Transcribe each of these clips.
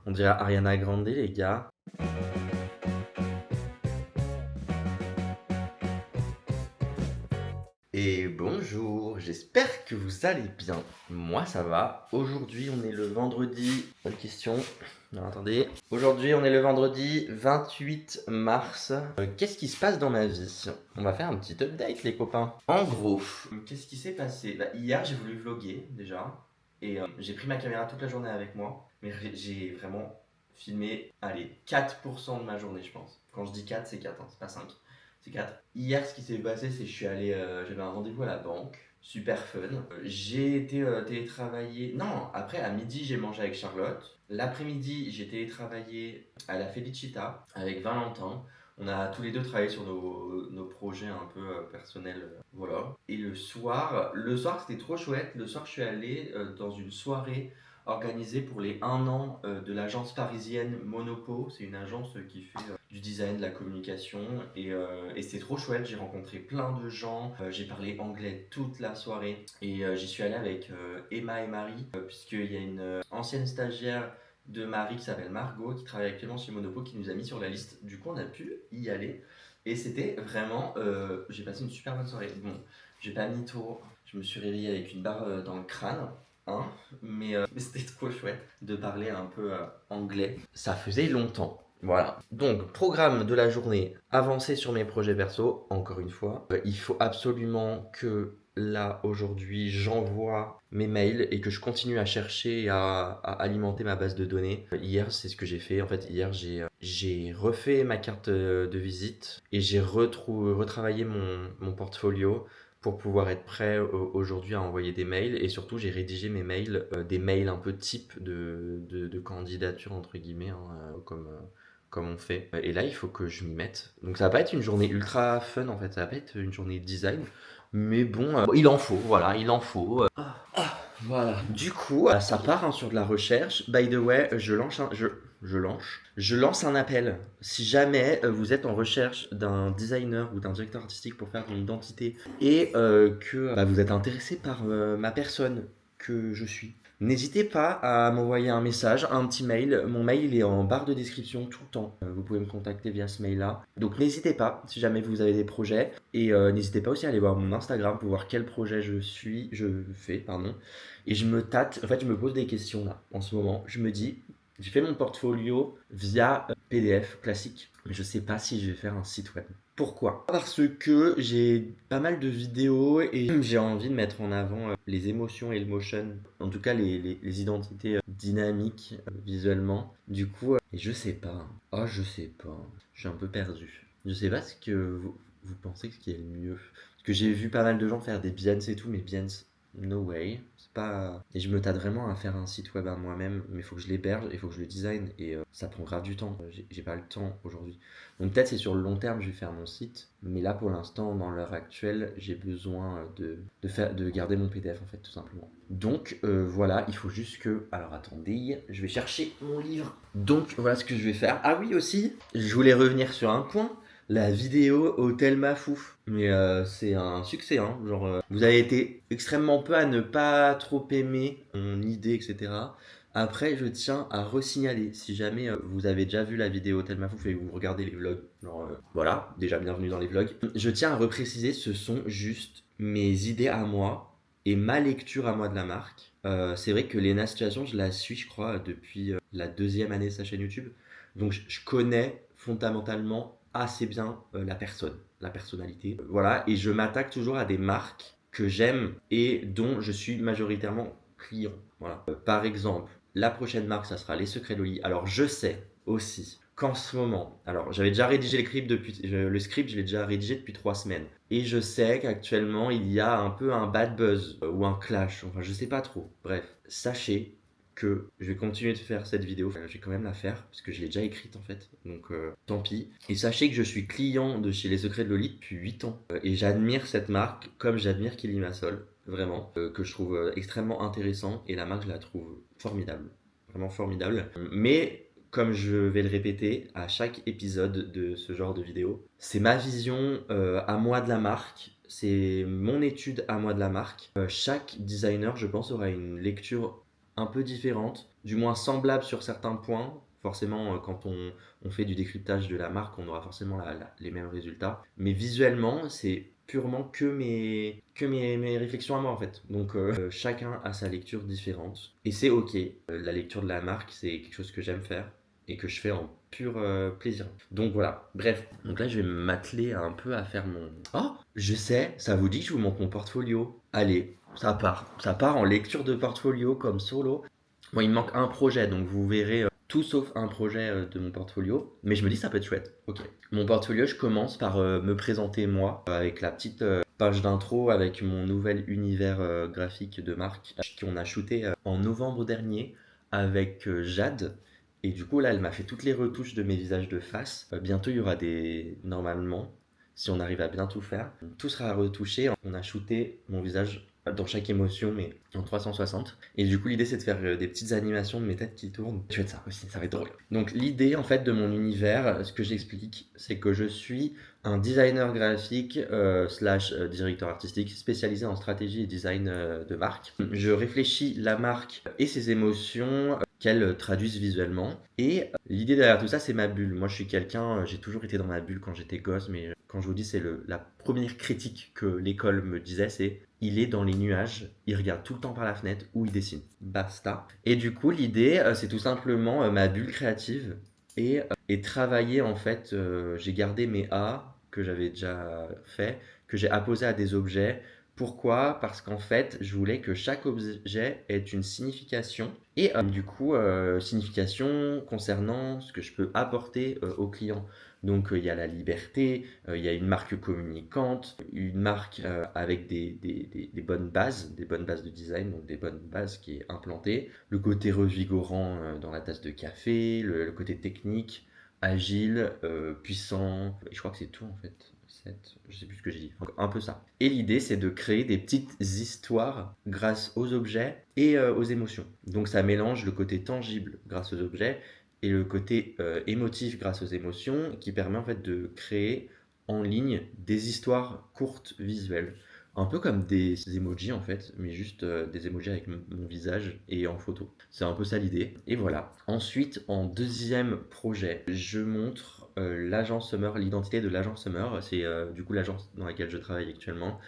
On dirait Ariana Grande, les gars. Et bonjour, j'espère que vous allez bien. Moi, ça va. Aujourd'hui, on est le vendredi. Bonne question. Non, attendez. Aujourd'hui, on est le vendredi 28 mars. Qu'est-ce qui se passe dans ma vie? On va faire un petit update, les copains. En gros, qu'est-ce qui s'est passé? Hier, j'ai voulu vlogger déjà. Et j'ai pris ma caméra toute la journée avec moi. Mais j'ai vraiment filmé, allez, 4% de ma journée, je pense. Quand je dis 4, c'est 4, hein, c'est pas 5. C'est 4. Hier, ce qui s'est passé, c'est que je suis allé, j'avais un rendez-vous à la banque, super fun. J'ai été télétravailler. Non, après, à midi, j'ai mangé avec Charlotte. L'après-midi, j'ai télétravaillé à la Felicita avec Valentin. On a tous les deux travaillé sur nos projets un peu personnels. Voilà. Et le soir, c'était trop chouette. Le soir, je suis allé dans une soirée organisée pour les 1 an de l'agence parisienne Monopo. C'est une agence qui fait du design, de la communication. Et c'est trop chouette. J'ai rencontré plein de gens. J'ai parlé anglais toute la soirée. Et j'y suis allé avec Emma et Marie, puisqu'il y a une ancienne stagiaire de Marie qui s'appelle Margot, qui travaille actuellement chez Monopo, qui nous a mis sur la liste. Du coup, on a pu y aller. Et c'était vraiment. J'ai passé une super bonne soirée. Bon, j'ai pas mis tôt. Je me suis réveillé avec une barre dans le crâne. Hein, mais c'était trop chouette de parler un peu anglais. Ça faisait longtemps. Voilà. Donc, programme de la journée, avancer sur mes projets perso, encore une fois. Il faut absolument que là, aujourd'hui, j'envoie mes mails et que je continue à chercher et à alimenter ma base de données. Hier, c'est ce que j'ai fait. En fait, hier, j'ai refait ma carte de visite et j'ai retravaillé mon portfolio pour pouvoir être prêt aujourd'hui à envoyer des mails. Et surtout, j'ai rédigé mes mails, des mails un peu type de candidature, entre guillemets, hein, comme on fait. Et là, il faut que je m'y mette. Donc ça va pas être une journée ultra fun, en fait. Ça va pas être une journée design. Mais bon, il en faut, voilà, il en faut. Voilà. Du coup, ça part hein, sur de la recherche. By the way, je lance un appel. Si jamais vous êtes en recherche d'un designer ou d'un directeur artistique pour faire une identité et que vous êtes intéressé par ma personne que je suis, n'hésitez pas à m'envoyer un message, un petit mail. Mon mail il est en barre de description tout le temps. Vous pouvez me contacter via ce mail-là. Donc n'hésitez pas si jamais vous avez des projets. Et n'hésitez pas aussi à aller voir mon Instagram pour voir quel projet je fais, pardon. Et je me tâte, en fait, je me pose des questions là, en ce moment. Je me dis, j'ai fait mon portfolio via PDF classique, mais je sais pas si je vais faire un site web. Pourquoi? Parce que j'ai pas mal de vidéos et j'ai envie de mettre en avant les émotions et le motion, en tout cas les identités dynamiques visuellement. Du coup, et je sais pas. Oh, je sais pas. Je suis un peu perdu. Je sais pas ce que vous pensez ce qui est le mieux. Parce que j'ai vu pas mal de gens faire des Behance et tout, mais Behance, no way. C'est pas. Et je me tâte vraiment à faire un site web à moi-même, mais il faut que je l'héberge, il faut que je le design, et ça prend grave du temps. J'ai pas le temps aujourd'hui. Donc peut-être c'est sur le long terme, je vais faire mon site, mais là pour l'instant, dans l'heure actuelle, j'ai besoin de garder mon PDF en fait, tout simplement. Donc voilà, il faut juste que. Alors attendez, je vais chercher mon livre. Donc voilà ce que je vais faire. Ah oui aussi, je voulais revenir sur un point. La vidéo Hôtel Mafouf. Mais c'est un succès, hein. Genre, vous avez été extrêmement peu à ne pas trop aimer mon idée, etc. Après, je tiens à resignaler, si jamais vous avez déjà vu la vidéo Hôtel Mafouf et que vous regardez les vlogs, genre, voilà, déjà bienvenue dans les vlogs. Je tiens à repréciser, ce sont juste mes idées à moi et ma lecture à moi de la marque. C'est vrai que Lena Situation, je la suis, je crois, depuis la 2e année de sa chaîne YouTube. Donc, je connais fondamentalement assez bien la personne, la personnalité. Voilà, et je m'attaque toujours à des marques que j'aime et dont je suis majoritairement client. Voilà. Par exemple, la prochaine marque, ça sera Les Secrets de Loli. Alors, je sais aussi qu'en ce moment, alors j'avais déjà rédigé le script, je l'ai déjà rédigé depuis 3 semaines. Et je sais qu'actuellement, il y a un peu un bad buzz ou un clash, enfin je sais pas trop. Bref, sachez que je vais continuer de faire cette vidéo. Enfin, je vais quand même la faire parce que je l'ai déjà écrite en fait. Donc tant pis. Et sachez que je suis client de chez Les Secrets de Loli depuis 8 ans. Et j'admire cette marque comme j'admire Kelly Massol. Vraiment. Que je trouve extrêmement intéressant. Et la marque, je la trouve formidable. Vraiment formidable. Mais comme je vais le répéter à chaque épisode de ce genre de vidéo, c'est ma vision à moi de la marque. C'est mon étude à moi de la marque. Chaque designer, je pense, aura une lecture un peu différente, du moins semblable sur certains points. Forcément, quand on fait du décryptage de la marque, on aura forcément les mêmes résultats. Mais visuellement, c'est purement mes réflexions à moi en fait. Donc chacun a sa lecture différente. Et c'est ok. La lecture de la marque, c'est quelque chose que j'aime faire et que je fais en pur plaisir. Donc voilà, bref. Donc là, je vais m'atteler un peu à faire mon... Oh, je sais, ça vous dit que je vous montre mon portfolio. Allez, ça part. Ça part en lecture de portfolio comme solo. Moi, il me manque un projet, donc vous verrez tout sauf un projet de mon portfolio. Mais je me dis, ça peut être chouette. Ok. Mon portfolio, je commence par me présenter moi, avec la petite page d'intro, avec mon nouvel univers graphique de marque qu'on a shooté en novembre dernier avec Jade. Et du coup, là, elle m'a fait toutes les retouches de mes visages de face. Bientôt, il y aura des... Normalement, si on arrive à bien tout faire, tout sera retouché. On a shooté mon visage dans chaque émotion, mais en 360. Et du coup, l'idée, c'est de faire des petites animations de mes têtes qui tournent. Je vais être ça aussi, ça va être drôle. Donc, l'idée, en fait, de mon univers, ce que j'explique, c'est que je suis un designer graphique slash directeur artistique spécialisé en stratégie et design de marque. Je réfléchis la marque et ses émotions qu'elles traduisent visuellement. Et l'idée derrière tout ça, c'est ma bulle. Moi, je suis quelqu'un, j'ai toujours été dans ma bulle quand j'étais gosse, mais quand je vous dis, c'est la première critique que l'école me disait, c'est il est dans les nuages, il regarde tout le temps par la fenêtre ou il dessine. Basta. Et du coup, l'idée, c'est tout simplement ma bulle créative et travailler en fait. J'ai gardé mes A que j'avais déjà fait, que j'ai apposé à des objets. Pourquoi? Parce qu'en fait, je voulais que chaque objet ait une signification et du coup, signification concernant ce que je peux apporter au client. Donc, il y a la liberté, il y a une marque communicante, une marque avec des bonnes bases, des bonnes bases de design, donc des bonnes bases qui est implantée. Le côté revigorant dans la tasse de café, le côté technique, agile, puissant. Et je crois que c'est tout en fait. 7, je sais plus ce que j'ai dit. Donc, un peu ça. Et l'idée, c'est de créer des petites histoires grâce aux objets et aux émotions. Donc ça mélange le côté tangible grâce aux objets et le côté émotif grâce aux émotions qui permet en fait de créer en ligne des histoires courtes visuelles. Un peu comme des emojis en fait, mais juste des emojis avec mon visage et en photo. C'est un peu ça l'idée. Et voilà. Ensuite, en deuxième projet, je montre l'agence Summer, l'identité de l'agence Summer. C'est du coup l'agence dans laquelle je travaille actuellement.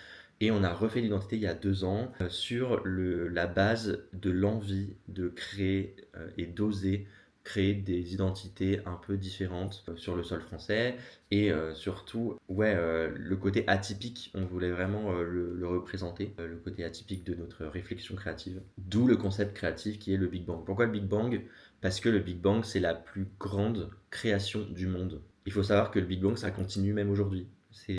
Et on a refait l'identité il y a 2 ans sur la base de l'envie de créer et d'oser créer des identités un peu différentes sur le sol français et surtout le côté atypique, on voulait vraiment le représenter, le côté atypique de notre réflexion créative, d'où le concept créatif qui est le Big Bang. Pourquoi le Big Bang? Parce que le Big Bang, c'est la plus grande création du monde. Il faut savoir que le Big Bang, ça continue même aujourd'hui.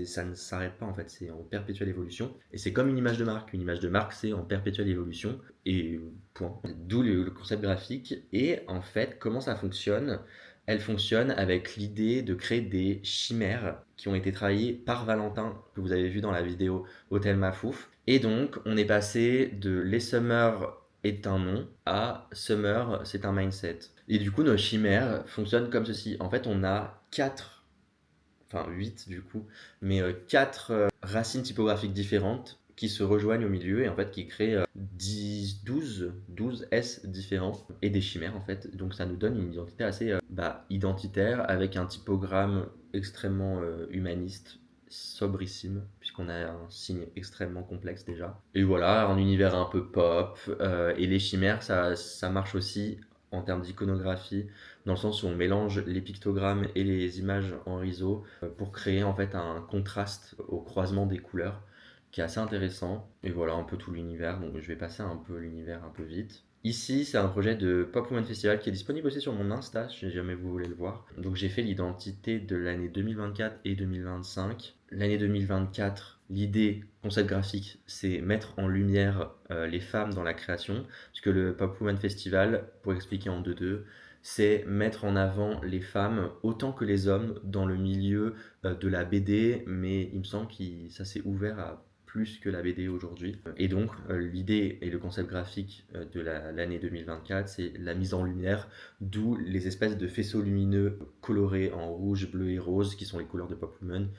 Ça ne s'arrête pas en fait, c'est en perpétuelle évolution. Et c'est comme une image de marque. Une image de marque, c'est en perpétuelle évolution. Et point. D'où le concept graphique. Et en fait, comment ça fonctionne? Elle fonctionne avec l'idée de créer des chimères qui ont été travaillées par Valentin, que vous avez vu dans la vidéo Hôtel Mafouf. Et donc, on est passé de Les Summer est un nom à Summer, c'est un mindset. Et du coup, nos chimères fonctionnent comme ceci. En fait, on a 8 du coup, mais 4 racines typographiques différentes qui se rejoignent au milieu et en fait qui créent 12 S différents et des chimères en fait. Donc ça nous donne une identité assez identitaire avec un typogramme extrêmement humaniste, sobrissime, puisqu'on a un signe extrêmement complexe déjà. Et voilà, un univers un peu pop. Et les chimères, ça marche aussi en termes d'iconographie, dans le sens où on mélange les pictogrammes et les images en riso pour créer en fait un contraste au croisement des couleurs qui est assez intéressant. Et voilà un peu tout l'univers, donc je vais passer un peu l'univers un peu vite. Ici, c'est un projet de Pop Woman Festival qui est disponible aussi sur mon Insta, si jamais vous voulez le voir. Donc j'ai fait l'identité de l'année 2024 et 2025. L'année 2024, l'idée, concept graphique, c'est mettre en lumière les femmes dans la création. Parce que le Pop Woman Festival, pour expliquer en deux, c'est mettre en avant les femmes autant que les hommes dans le milieu de la BD, mais il me semble que ça s'est ouvert à plus que la BD aujourd'hui. Et donc, l'idée et le concept graphique de l'année 2024, c'est la mise en lumière, d'où les espèces de faisceaux lumineux colorés en rouge, bleu et rose, qui sont les couleurs de Pop Woman,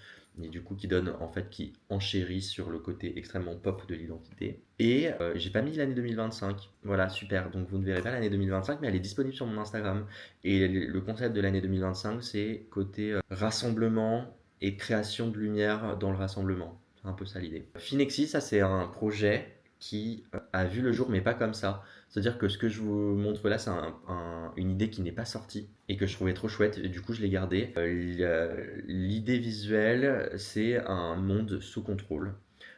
et du coup qui enchérit sur le côté extrêmement pop de l'identité. Et j'ai pas mis l'année 2025. Voilà, super. Donc vous ne verrez pas l'année 2025, mais elle est disponible sur mon Instagram. Et le concept de l'année 2025, c'est côté rassemblement et création de lumière dans le rassemblement. C'est un peu ça l'idée. Finexi, ça c'est un projet qui a vu le jour, mais pas comme ça. C'est-à-dire que ce que je vous montre là, c'est une idée qui n'est pas sortie et que je trouvais trop chouette. Et du coup, je l'ai gardée. L'idée visuelle, c'est un monde sous contrôle.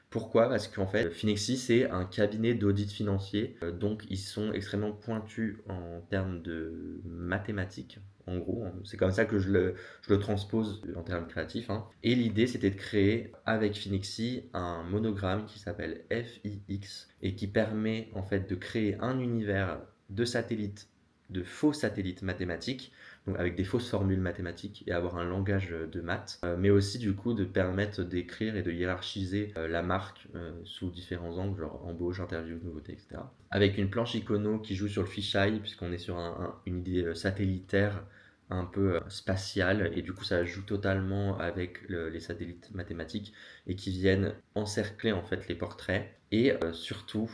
Pourquoi? Parce qu'en fait, Finexi, c'est un cabinet d'audit financier. Donc, ils sont extrêmement pointus en termes de mathématiques. En gros, c'est comme ça que je le transpose en termes créatifs, hein. Et l'idée, c'était de créer avec Finexi un monogramme qui s'appelle FIX et qui permet en fait de créer un univers de satellites, de faux satellites mathématiques, donc avec des fausses formules mathématiques et avoir un langage de maths, mais aussi du coup de permettre d'écrire et de hiérarchiser la marque sous différents angles, genre embauche, interview, nouveauté, etc. Avec une planche icono qui joue sur le fisheye, puisqu'on est sur une idée satellitaire un peu spatiale, et du coup ça joue totalement avec les satellites mathématiques et qui viennent encercler en fait les portraits et surtout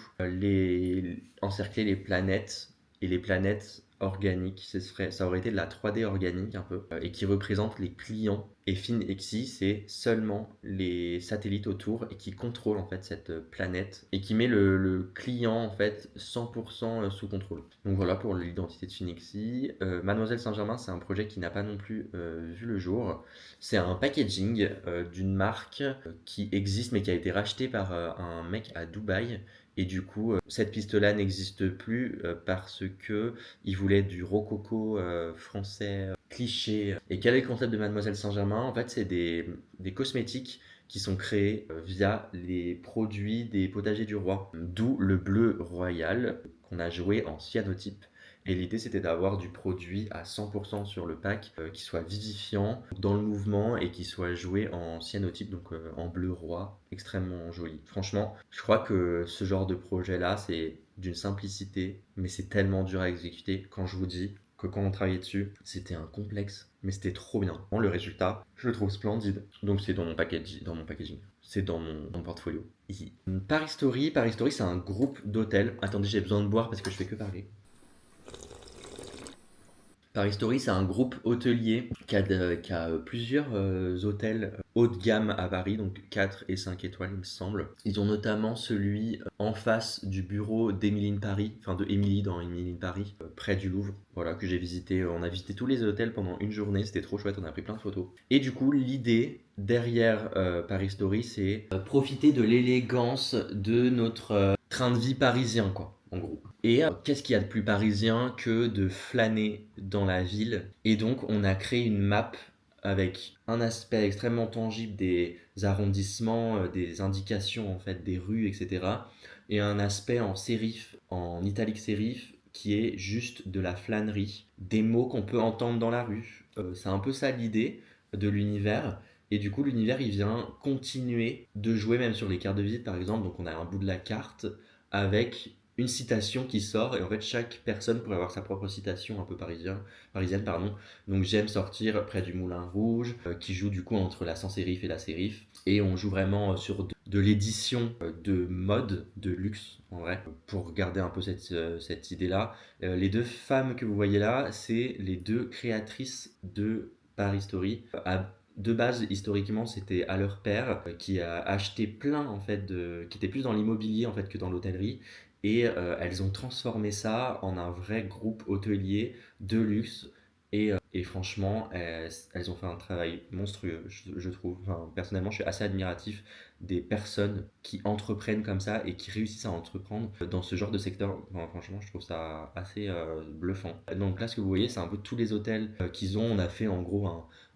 encercler les planètes et les planètes organiques. Ça aurait été de la 3D organique un peu et qui représente les clients. Et Finexi, c'est seulement les satellites autour et qui contrôle en fait cette planète et qui met le client en fait 100% sous contrôle. Donc voilà pour l'identité de Finexi. Mademoiselle Saint-Germain, c'est un projet qui n'a pas non plus vu le jour. C'est un packaging d'une marque qui existe mais qui a été racheté par un mec à Dubaï. Et du coup, cette piste-là n'existe plus parce que il voulait du rococo français cliché. Et quel est le concept de Mademoiselle Saint-Germain? En fait, c'est des cosmétiques qui sont créés via les produits des potagers du roi. D'où le bleu royal qu'on a joué en cyanotype. Et l'idée, c'était d'avoir du produit à 100% sur le pack qui soit vivifiant dans le mouvement et qui soit joué en cyanotype, donc en bleu roi, extrêmement joli. Franchement, je crois que ce genre de projet-là, c'est d'une simplicité, mais c'est tellement dur à exécuter. Quand je vous dis que quand on travaillait dessus, c'était un complexe, mais c'était trop bien. Le résultat, je le trouve splendide. Donc c'est dans mon packaging. C'est dans mon portfolio. Ici. Paris Story, c'est un groupe d'hôtels. Attendez, j'ai besoin de boire parce que je fais que parler. Paris Story, c'est un groupe hôtelier qui a plusieurs hôtels haut de gamme à Paris, donc 4 et 5 étoiles, il me semble. Ils ont notamment celui en face du bureau d'Émilie Paris, enfin de Émilie dans Émilie Paris, près du Louvre, voilà, que j'ai visité. On a visité tous les hôtels pendant une journée, c'était trop chouette, on a pris plein de photos. Et du coup, l'idée derrière Paris Story, c'est profiter de l'élégance de notre train de vie parisien, quoi, en gros. Et qu'est-ce qu'il y a de plus parisien que de flâner dans la ville? Et donc, on a créé une map avec un aspect extrêmement tangible des arrondissements, des indications en fait des rues, etc. Et un aspect en sérif, en italique sérif, qui est juste de la flânerie, des mots qu'on peut entendre dans la rue. C'est un peu ça l'idée de l'univers. Et du coup, l'univers, il vient continuer de jouer même sur les cartes de visite, par exemple. Donc, on a un bout de la carte avec une citation qui sort et en fait chaque personne pourrait avoir sa propre citation un peu parisienne pardon. Donc j'aime sortir près du Moulin Rouge qui joue du coup entre la sans sérif et la sérif et on joue vraiment sur de l'édition de mode, de luxe en vrai pour garder un peu cette idée là. Les deux femmes que vous voyez là, c'est les deux créatrices de Paris Story. De base, historiquement, c'était à leur père qui a acheté plein en fait qui était plus dans l'immobilier en fait que dans l'hôtellerie et elles ont transformé ça en un vrai groupe hôtelier de luxe et franchement elles ont fait un travail monstrueux je trouve. Enfin, personnellement je suis assez admiratif des personnes qui entreprennent comme ça et qui réussissent à entreprendre dans ce genre de secteur. Enfin, franchement je trouve ça assez bluffant. Donc là ce que vous voyez c'est un peu tous les hôtels qu'ils ont. On a fait en gros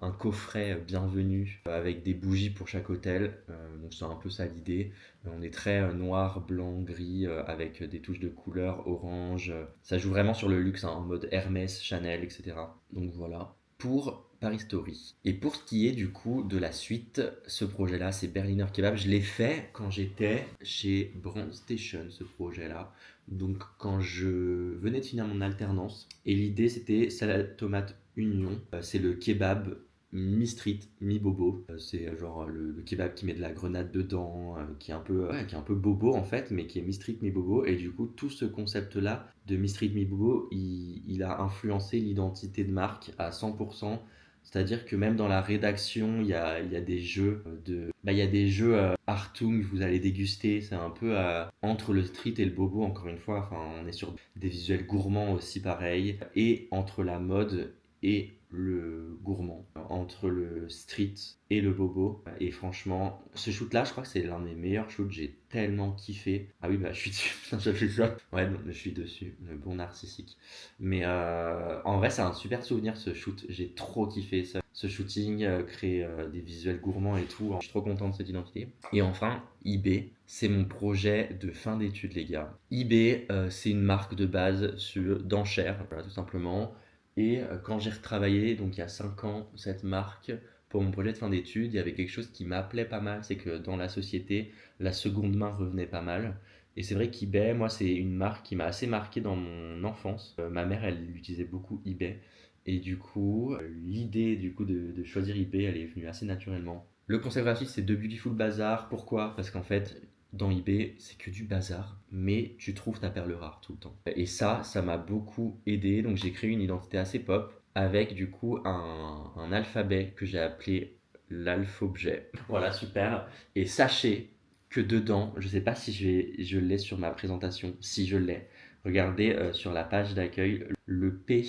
un coffret bienvenue avec des bougies pour chaque hôtel. Donc c'est un peu ça l'idée. On est très noir, blanc, gris avec des touches de couleur orange. Ça joue vraiment sur le luxe, hein, en mode Hermès, Chanel, etc. Donc voilà pour Paris Story. Et pour ce qui est du coup de la suite, ce projet-là, c'est Berliner Kebab. Je l'ai fait quand j'étais chez Brand Station, ce projet-là. Donc quand je venais de finir mon alternance. Et l'idée c'était salade tomate oignon. C'est le kebab mi-street, mi-bobo. C'est genre le kebab qui met de la grenade dedans, qui est un peu, ouais, qui est un peu bobo en fait, mais qui est mi-street, mi-bobo. Et du coup, tout ce concept-là de mi-street, mi-bobo, il a influencé l'identité de marque à 100%. C'est-à-dire que même dans la rédaction, il y a des jeux il y a des jeux Hartung, vous allez déguster. C'est un peu entre le street et le bobo, encore une fois. Enfin, on est sur des visuels gourmands aussi, pareil. Et entre la mode et le gourmand, entre le street et le bobo. Et franchement, ce shoot-là, je crois que c'est l'un des meilleurs shoots. J'ai tellement kiffé. Ah oui, bah je suis dessus. Putain, je fais ça. Ouais, non, je suis dessus. Le bon narcissique. Mais en vrai, c'est un super souvenir ce shoot. J'ai trop kiffé ce shooting, créer des visuels gourmands et tout. Je suis trop content de cette identité. Et enfin, eBay, c'est mon projet de fin d'études, les gars. eBay, c'est une marque de base d'enchères, voilà, tout simplement. Et quand j'ai retravaillé, donc il y a 5 ans, cette marque, pour mon projet de fin d'études, il y avait quelque chose qui m'appelait pas mal, c'est que dans la société, la seconde main revenait pas mal. Et c'est vrai qu'eBay, moi, c'est une marque qui m'a assez marqué dans mon enfance. Ma mère, elle utilisait beaucoup eBay. Et du coup, l'idée de choisir eBay, elle est venue assez naturellement. Le concept graphique, c'est The Beautiful Bazaar. Pourquoi? Parce qu'en fait, dans eBay, c'est que du bazar, mais tu trouves ta perle rare tout le temps. Et ça m'a beaucoup aidé. Donc j'ai créé une identité assez pop avec du coup un alphabet que j'ai appelé l'alphabet. Voilà, super. Et sachez que dedans, je sais pas si je l'ai sur ma présentation, si je l'ai. Regardez sur la page d'accueil, le P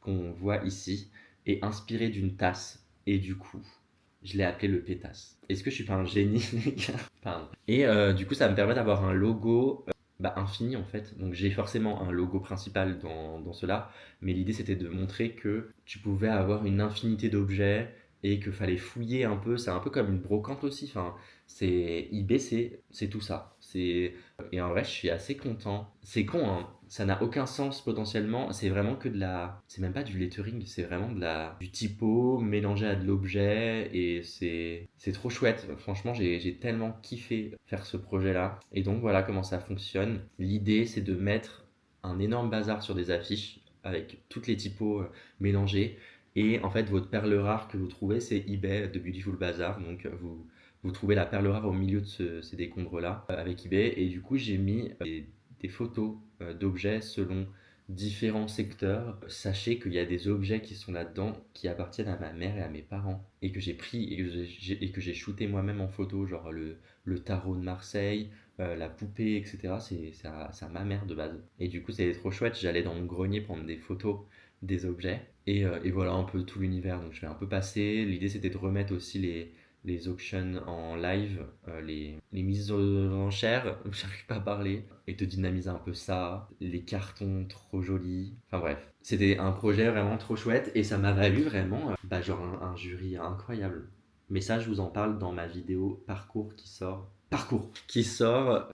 qu'on voit ici est inspiré d'une tasse. Et du coup, je l'ai appelé le pétasse. Est-ce que je suis pas un génie, les gars? Pardon. Et du coup, ça me permet d'avoir un logo infini en fait. Donc j'ai forcément un logo principal dans cela, mais l'idée c'était de montrer que tu pouvais avoir une infinité d'objets et que fallait fouiller un peu. C'est un peu comme une brocante aussi. Enfin, c'est eBay, c'est tout ça. Et en vrai, je suis assez content. C'est con, hein. Ça n'a aucun sens potentiellement. C'est vraiment que de la. C'est même pas du lettering, c'est vraiment du typo mélangé à de l'objet et c'est trop chouette. Franchement, j'ai tellement kiffé faire ce projet-là. Et donc voilà comment ça fonctionne. L'idée, c'est de mettre un énorme bazar sur des affiches avec toutes les typos mélangées. Et en fait, votre perle rare que vous trouvez, c'est eBay de Beautiful Bazaar. Donc vous trouvez la perle rare au milieu de ces décombres-là avec eBay. Et du coup, j'ai mis des photos d'objets selon différents secteurs. Sachez qu'il y a des objets qui sont là-dedans qui appartiennent à ma mère et à mes parents et que j'ai pris et que j'ai shooté moi-même en photo, genre le tarot de Marseille, la poupée, etc. C'est à ma mère de base. Et du coup, c'était trop chouette. J'allais dans mon grenier prendre des photos des objets et voilà un peu tout l'univers. Donc je vais un peu passer. L'idée c'était de remettre aussi les auctions en live, les mises aux enchères, j'arrive pas à parler, et de dynamiser un peu ça, les cartons trop jolis, enfin bref. C'était un projet vraiment trop chouette et ça m'a valu vraiment genre un jury incroyable. Mais ça, je vous en parle dans ma vidéo parcours qui sort. Parcours qui sort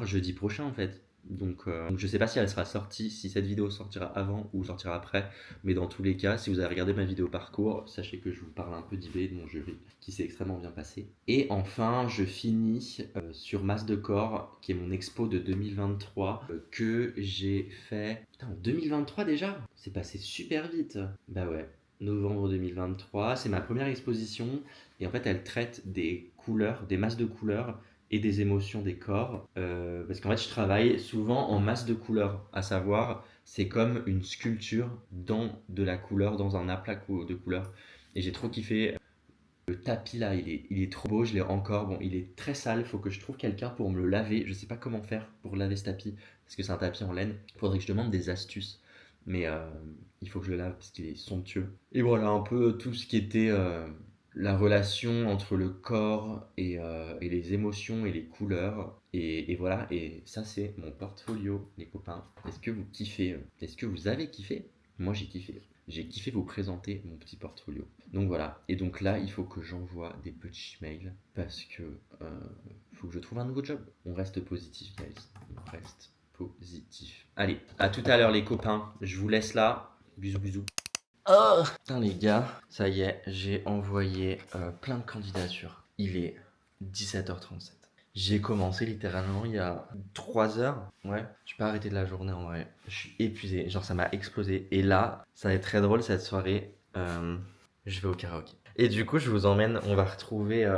jeudi prochain en fait. Donc je sais pas si elle sera sortie, si cette vidéo sortira avant ou sortira après, mais dans tous les cas, si vous avez regardé ma vidéo parcours, sachez que je vous parle un peu d'eBay, de mon jury, qui s'est extrêmement bien passé. Et enfin, je finis sur Masse de Corps, qui est mon expo de 2023, que j'ai fait... Putain, en 2023 déjà? C'est passé super vite. Bah ouais, novembre 2023, c'est ma première exposition, et en fait, elle traite des couleurs, des masses de couleurs, et des émotions des corps. Parce qu'en fait, je travaille souvent en masse de couleurs, à savoir, c'est comme une sculpture dans de la couleur, dans un aplat de couleurs. Et j'ai trop kiffé. Le tapis là, il est trop beau, je l'ai encore. Bon, il est très sale, faut que je trouve quelqu'un pour me le laver. Je sais pas comment faire pour laver ce tapis, parce que c'est un tapis en laine. Faudrait que je demande des astuces. Mais il faut que je le lave parce qu'il est somptueux. Et voilà un peu tout ce qui était la relation entre le corps et les émotions et les couleurs. Et voilà, et ça c'est mon portfolio, les copains. Est-ce que vous kiffez? Est-ce que vous avez kiffé? Moi j'ai kiffé. J'ai kiffé vous présenter mon petit portfolio. Donc voilà, et donc là il faut que j'envoie des petits mails parce que faut que je trouve un nouveau job. On reste positif, guys. On reste positif. Allez, à tout à l'heure les copains. Je vous laisse là. Bisous bisous. Oh putain les gars, ça y est, j'ai envoyé plein de candidatures. Il est 17h37. J'ai commencé littéralement il y a 3 heures. Ouais, je peux pas arrêter de la journée en vrai. Je suis épuisé, genre ça m'a explosé. Et là, ça va être très drôle cette soirée. je vais au karaoké. Et du coup, je vous emmène, on va retrouver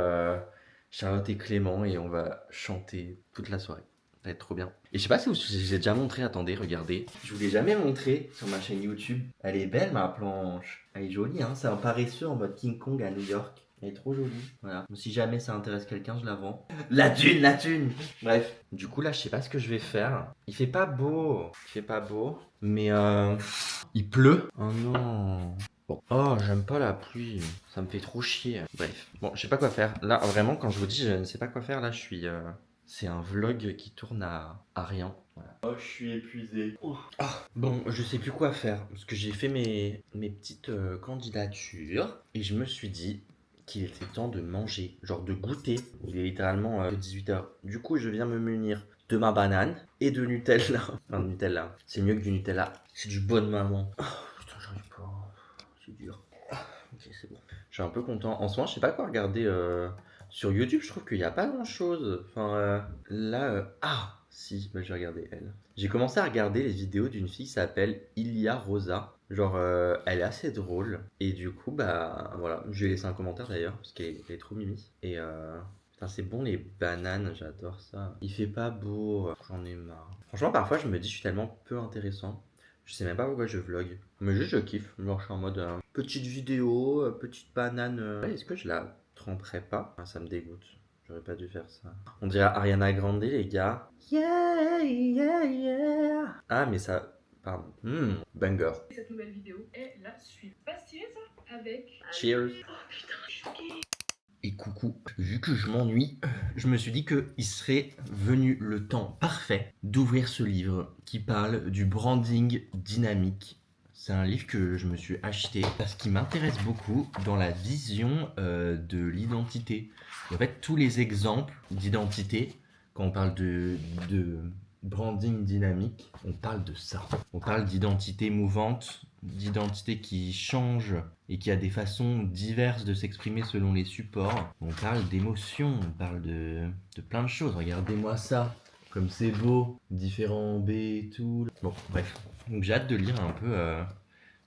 Charlotte et Clément et on va chanter toute la soirée. Ça va être trop bien. Et je sais pas si j'ai déjà montré, attendez, regardez. Je vous l'ai jamais montré sur ma chaîne YouTube. Elle est belle ma planche. Elle est jolie, hein. C'est un paresseux en mode King Kong à New York. Elle est trop jolie. Voilà. Si jamais ça intéresse quelqu'un, je la vends. La thune, la thune. Bref. Du coup, là, je sais pas ce que je vais faire. Il fait pas beau. Il fait pas beau. Mais il pleut. Oh non. Bon. Oh, j'aime pas la pluie. Ça me fait trop chier. Bref. Bon, je sais pas quoi faire. Là, vraiment, quand je vous dis je ne sais pas quoi faire, là, je suis... C'est un vlog qui tourne à rien. Voilà. Oh, je suis épuisé. Oh. Bon, je sais plus quoi faire. Parce que j'ai fait mes petites candidatures. Et je me suis dit qu'il était temps de manger. Genre de goûter. Il est littéralement 18h. Du coup, je viens me munir de ma banane et de Nutella. Enfin, de Nutella. C'est mieux que du Nutella. C'est du bon de maman. Oh, putain, j'arrive pas. C'est dur. Ok, c'est bon. Je suis un peu content. En ce moment, je sais pas quoi regarder sur YouTube. Je trouve qu'il n'y a pas grand chose. Enfin, là. Ah, si, bah, je vais regarder elle. J'ai commencé à regarder les vidéos d'une fille qui s'appelle Ilia Rosa. Genre, elle est assez drôle. Et du coup, bah voilà. Je lui ai laissé un commentaire d'ailleurs, parce qu'elle est trop mimi. Et putain, c'est bon les bananes, j'adore ça. Il fait pas beau, j'en ai marre. Franchement, parfois, je me dis, je suis tellement peu intéressant. Je sais même pas pourquoi je vlog. Mais juste, je kiffe. Genre, je suis en mode petite vidéo, petite banane. Est-ce que je la tremperais pas? Ah, ça me dégoûte. J'aurais pas dû faire ça. On dirait Ariana Grande, les gars. Yeah, yeah, yeah. Ah, mais ça. Pardon. Banger. Cette nouvelle vidéo est la suite. Pas stylé ça? Avec. Cheers. Oh putain, je suis choquée. Et coucou, vu que je m'ennuie, je me suis dit qu'il serait venu le temps parfait d'ouvrir ce livre qui parle du branding dynamique. C'est un livre que je me suis acheté parce qu'il m'intéresse beaucoup dans la vision de l'identité. En fait, tous les exemples d'identité, quand on parle de branding dynamique, on parle de ça. On parle d'identité mouvante, d'identité qui change et qui a des façons diverses de s'exprimer selon les supports. On parle d'émotions, on parle de plein de choses. Regardez-moi ça, comme c'est beau, différents B et tout. Bon, bref. Donc j'ai hâte de lire un peu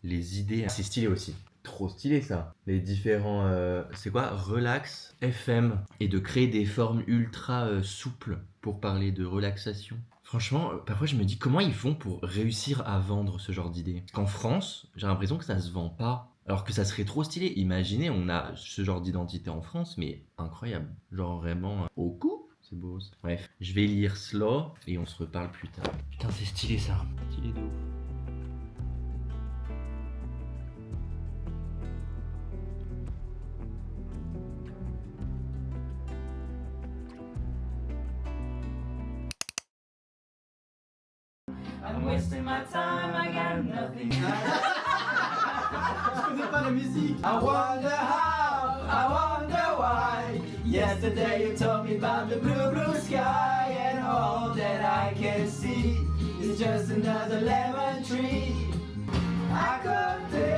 les idées. C'est stylé aussi. Trop stylé ça. Les différents, c'est quoi? Relax, FM, et de créer des formes ultra souples pour parler de relaxation. Franchement, parfois je me dis comment ils font pour réussir à vendre ce genre d'idées. Parce qu'en France, j'ai l'impression que ça se vend pas. Alors que ça serait trop stylé. Imaginez, on a ce genre d'identité en France, mais incroyable. Genre vraiment au cou. C'est beau ça. Bref, je vais lire Slow et on se reparle plus tard. Putain, c'est stylé ça. Stylé de ouf. I'm wasting my time, I got nothing. Je connais pas la musique. I wonder how, I wonder why. Yesterday you told me about the blue, blue sky, and all that I can see is just another lemon tree. À côté,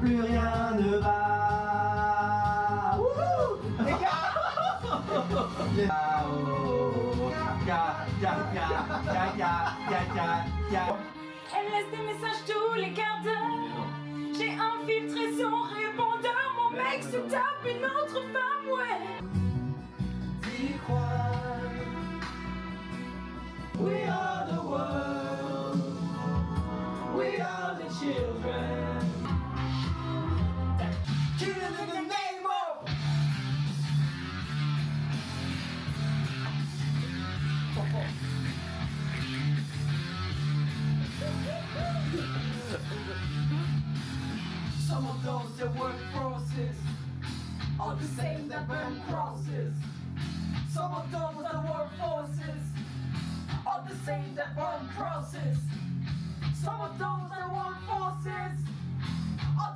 plus rien ne va. Wouhou! Les gars! Elle laisse des messages tous les quarts d'heure. J'ai infiltré son répondeur. Mon mec se tape une autre femme, ouais. D'y croire. We are the world. We are the children. Killing in the name of. Some of those that work forces are the same that burn crosses. Some of those that work forces are the same that burn crosses. Some of those that